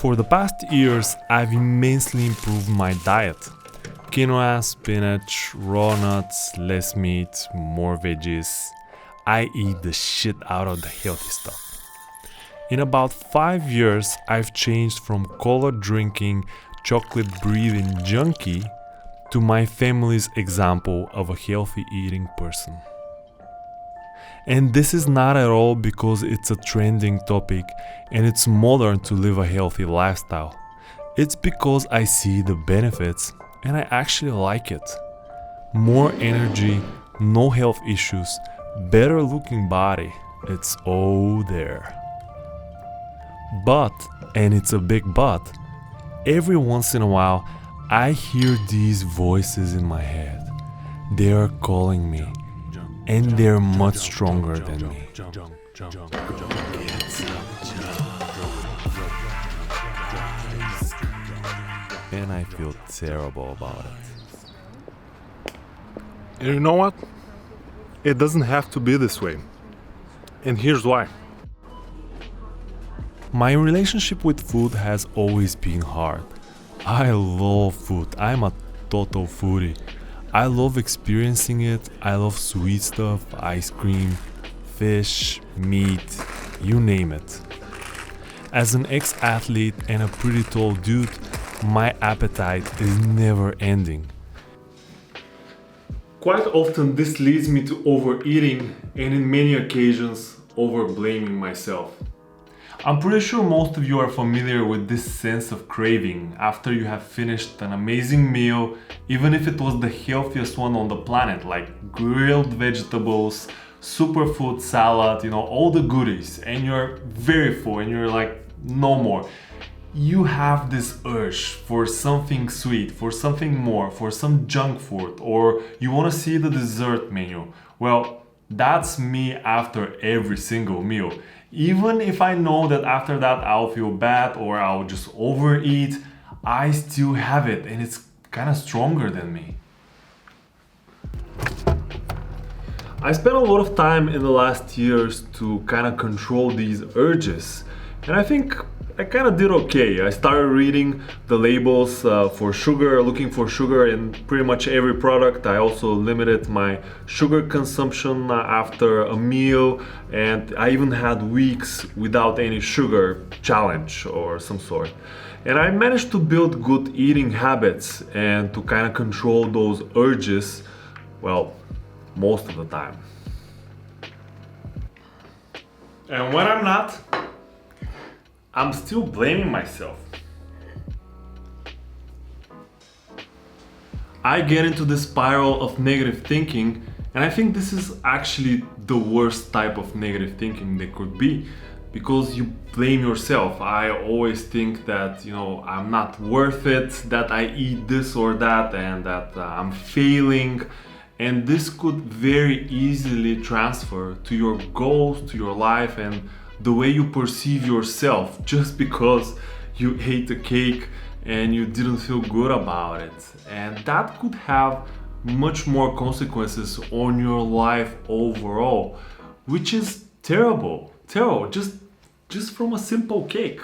For the past years, I've immensely improved my diet. Quinoa, spinach, raw nuts, less meat, more veggies. I eat the shit out of the healthy stuff. In about 5 years, I've changed from cola drinking, chocolate breathing junkie to my family's example of a healthy eating person. And this is not at all because it's a trending topic and it's modern to live a healthy lifestyle. It's because I see the benefits and I actually like it. More energy, no health issues, better looking body, it's all there. But, and it's a big but, every once in a while I hear these voices in my head. They are calling me, and they're much stronger than me. And I feel terrible about it. And you know what? It doesn't have to be this way. And here's why. My relationship with food has always been hard. I love food. I'm a total foodie. I love experiencing it. I love sweet stuff, ice cream, fish, meat, you name it. As an ex-athlete and a pretty tall dude, my appetite is never ending. Quite often this leads me to overeating and in many occasions over-blaming myself. I'm pretty sure most of you are familiar with this sense of craving after you have finished an amazing meal, even if it was the healthiest one on the planet, like grilled vegetables, superfood salad, all the goodies, and you're very full and you're like, no more. You have this urge for something sweet, for something more, for some junk food, or you want to see the dessert menu. Well, that's me after every single meal. Even if I know that after that I'll feel bad or I'll just overeat, I still have it and it's kind of stronger than me. I spent a lot of time in the last years to kind of control these urges, and I think I kind of did okay. I started reading the labels for sugar, looking for sugar in pretty much every product. I also limited my sugar consumption after a meal, and I even had weeks without any sugar challenge or some sort. And I managed to build good eating habits and to kind of control those urges, well, most of the time. And when I'm not, I'm still blaming myself. I get into this spiral of negative thinking, and I think this is actually the worst type of negative thinking there could be, because you blame yourself. I always think that, I'm not worth it, that I eat this or that, and that I'm failing. And this could very easily transfer to your goals, to your life, and the way you perceive yourself just because you ate a cake and you didn't feel good about it. And that could have much more consequences on your life overall, which is terrible, just from a simple cake.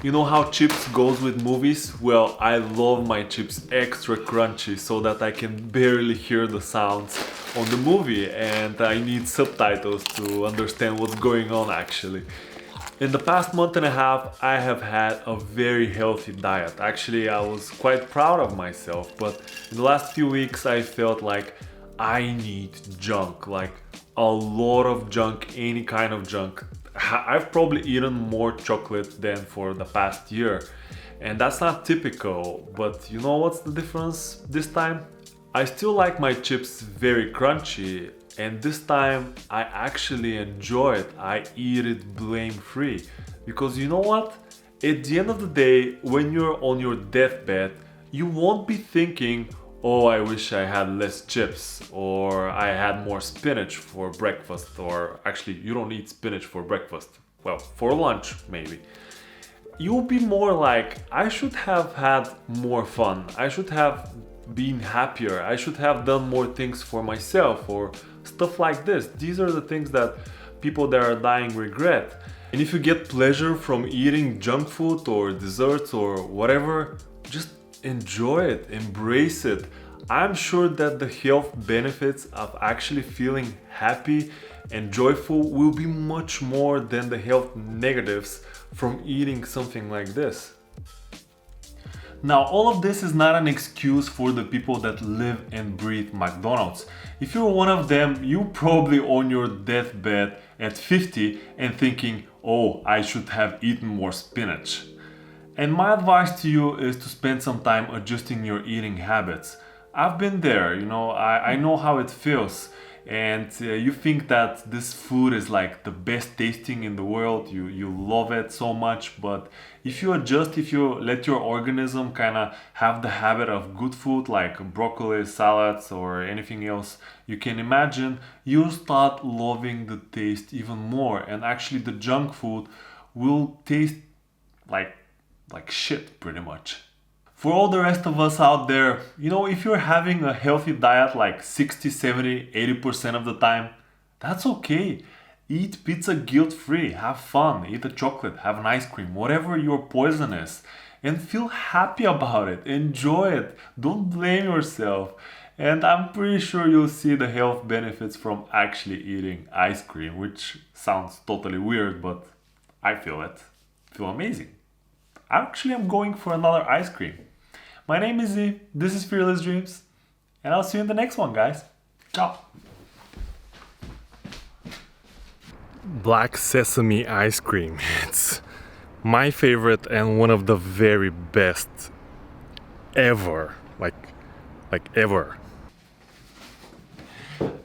You know how chips goes with movies? Well, I love my chips extra crunchy so that I can barely hear the sounds on the movie, and I need subtitles to understand what's going on actually. In the past month and a half, I have had a very healthy diet. Actually, I was quite proud of myself, but in the last few weeks I felt like I need junk, like a lot of junk, any kind of junk. I've probably eaten more chocolate than for the past year, and that's not typical, but you know what's the difference this time? I still like my chips very crunchy, and this time I actually enjoy it. I eat it blame-free, because you know what? At the end of the day, when you're on your deathbed, you won't be thinking, oh, I wish I had less chips, or I had more spinach for breakfast, or actually you don't eat spinach for breakfast, well, for lunch maybe. You'll be more like, I should have had more fun, I should have been happier, I should have done more things for myself, or stuff like this. These are the things that people that are dying regret. And if you get pleasure from eating junk food or desserts or whatever, just enjoy it, embrace it. I'm sure that the health benefits of actually feeling happy and joyful will be much more than the health negatives from eating something like this. Now, all of this is not an excuse for the people that live and breathe McDonald's. If you're one of them, you probably on your deathbed at 50 and thinking, oh, I should have eaten more spinach. And my advice to you is to spend some time adjusting your eating habits. I've been there, I know how it feels. And you think that this food is like the best tasting in the world, you love it so much, but if you adjust, if you let your organism kind of have the habit of good food like broccoli, salads, or anything else you can imagine, you'll start loving the taste even more, and actually the junk food will taste like shit pretty much. For all the rest of us out there, if you're having a healthy diet like 60, 70, 80% of the time, that's okay. Eat pizza guilt-free, have fun, eat a chocolate, have an ice cream, whatever your poison is, and feel happy about it. Enjoy it. Don't blame yourself. And I'm pretty sure you'll see the health benefits from actually eating ice cream, which sounds totally weird, but I feel it. Feel amazing. Actually, I'm going for another ice cream. My name is Z, this is Fearless Dreams, and I'll see you in the next one, guys. Ciao! Black sesame ice cream. It's my favorite and one of the very best ever. Like ever.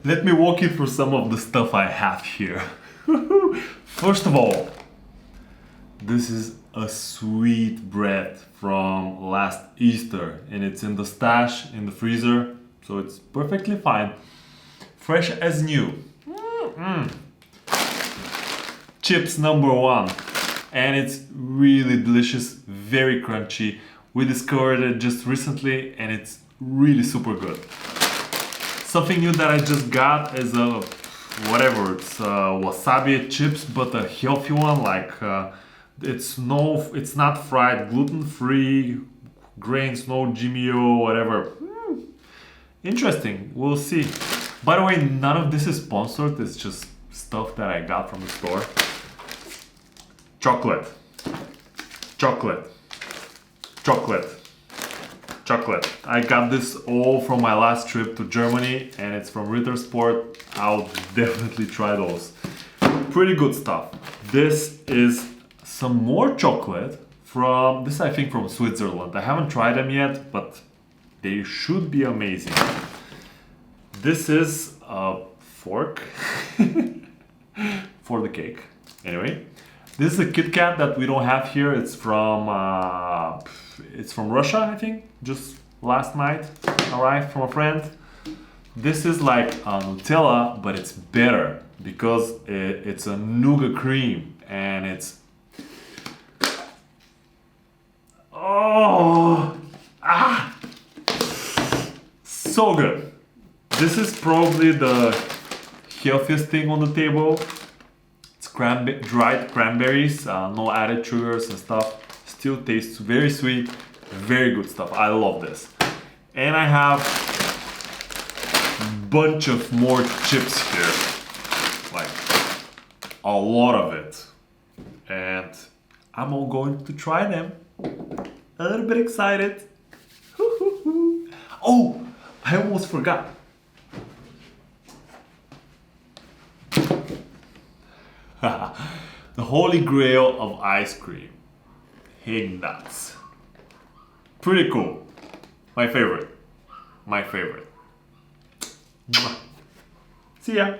Let me walk you through some of the stuff I have here. First of all, this is a sweet bread from last Easter, and it's in the stash in the freezer, so it's perfectly fine. Fresh as new. Chips number one, and it's really delicious, very crunchy. We discovered it just recently and it's really super good. Something new that I just got is it's wasabi chips, but a healthy one, it's not fried, gluten-free, grains, no GMO, whatever. Interesting, we'll see. By the way, none of this is sponsored, it's just stuff that I got from the store. Chocolate, chocolate, chocolate, chocolate. I got this all from my last trip to Germany, and it's from Ritter Sport. I'll definitely try those. Pretty good stuff. This is some more chocolate from, this I think from Switzerland. I haven't tried them yet, but they should be amazing. This is a fork for the cake. Anyway, this is a Kit Kat that we don't have here. It's from Russia, I think. Just last night arrived from a friend. This is like Nutella, but it's better because it's a nougat cream, and it's so good. This is probably the healthiest thing on the table. It's dried cranberries, no added sugars and stuff. Still tastes very sweet, very good stuff. I love this. And I have a bunch of more chips here, like a lot of it. And I'm all going to try them. A little bit excited. Oh, I almost forgot. The holy grail of ice cream. Hig nuts. Pretty cool. My favorite. My favorite. See ya.